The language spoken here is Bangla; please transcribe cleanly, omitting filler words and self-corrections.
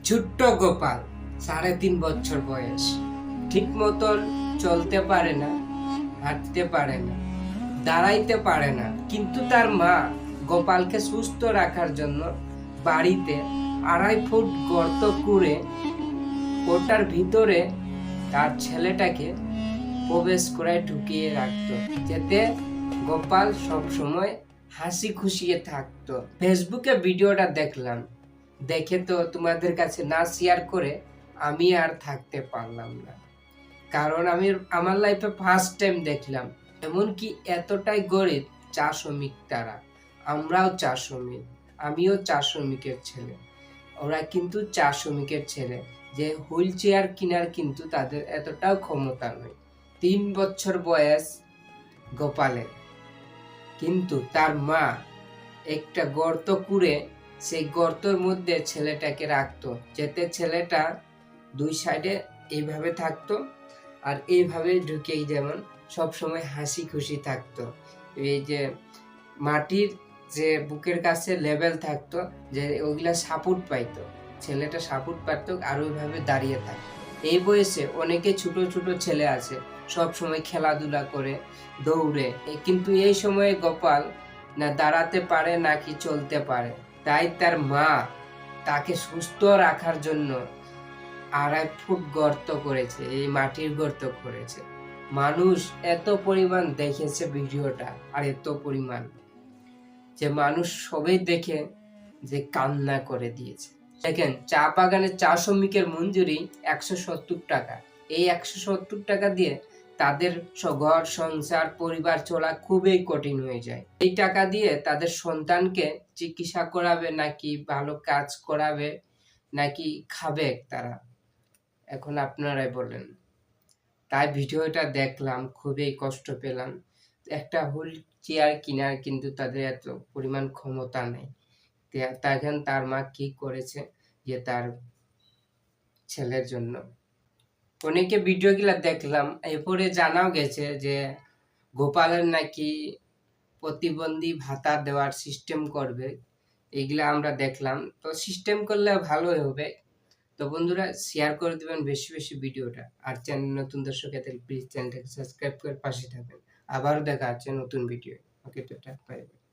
ছোট্ট গোপাল 3.5 বছর বয়স, ঠিক মতন চলতে পারে না, হাঁটতে পারে না, দাঁড়াইতে পারে না। কিন্তু তার মা গোপালকে সুস্থ রাখার জন্য বাড়িতে 2.5 ফুট গর্ত করে ওটার ভিতরে তার ছেলেটাকে প্রবেশ করে ঢুকিয়ে রাখতো, যাতে গোপাল সব সময় হাসি খুশিয়ে থাকতো। ফেসবুকে ভিডিওটা দেখলাম, দেখে তো তোমাদের কাছে না শেয়ার করে আমি আর থাকতে পারলাম না। কারণ আমি আমার লাইফে ফার্স্ট টাইম দেখলাম, এমনকি এতটাই গরিব চা শ্রমিক তারা। আমরাও চা শ্রমিক, আমিও চা শ্রমিকের ছেলে, ওরা কিন্তু চা শ্রমিকের ছেলে। যে হুইল চেয়ার কেনার কিন্তু তাদের এতটাও ক্ষমতা নয়। 3 বছর বয়স গোপালের, কিন্তু তার মা একটা গর্ত কুড়ে সেই গর্তের মধ্যে ছেলেটাকে রাখতো, যাতে ছেলেটা 2 সাইডে এইভাবে থাকতো আর এইভাবে ঢুকেই যেমন সব সময় হাসি খুশি থাকতো। এই যে মাটির যে বুকের কাছে লেভেল থাকতো, যে ওইগুলা সাপোর্ট পাইতো, ছেলেটা সাপোর্ট পাইতো আর ওইভাবে দাঁড়িয়ে থাকতো। এই বয়সে অনেকে ছোট ছোট ছেলে আছে, সব সময় খেলাধুলা করে, দৌড়ে, কিন্তু এই সময়ে গোপাল না দাঁড়াতে পারে নাকি চলতে পারে। তাই তার মা তাকে সুস্থ রাখার জন্য 2.5 ফুট গর্ত করেছে, এই মাটির গর্ত করেছে। মানুষ এত পরিমাণ দেখেছে ভিডিওটা, আর এত পরিমাণ যে মানুষ সবাই দেখে যে কান্না করে দিয়েছে। দেখেন, চা বাগানের চা শ্রমিকের মজুরি 170 টাকা। এই 170 টাকা দিয়ে তাদের ঘর সংসার পরিবার চলা খুবই কঠিন হয়ে যায়। এই টাকা দিয়ে তাদের সন্তানকে চিকিৎসা করাবে নাকি ভালো কাজ করাবে নাকি খাবে তারা, এখন আপনারাই বলেন। তাই ভিডিওটা দেখলাম, খুবই কষ্ট পেলাম। একটা হুইল চেয়ার কেনার কিন্তু তাদের এত পরিমাণ ক্ষমতা নেই। তখন তার মা কি করেছে যে তার ছেলের জন্য, অনেকে ভিডিওগুলা দেখলাম, এরপরে জানাও গেছে যে গোপালের নাকি প্রতিবন্ধী ভাতা দেওয়ার সিস্টেম করবে। এগুলা আমরা দেখলাম, তো সিস্টেম করলে ভালোই হবে। তো বন্ধুরা, শেয়ার করে দিবেন বেশি বেশি ভিডিওটা। আর চ্যানেল নতুন দর্শক এদের প্লিজ চ্যানেলটাকে সাবস্ক্রাইব করে পাশে থাকবেন। আবারও দেখা হচ্ছে নতুন ভিডিও। ওকে, তো বাই বাই।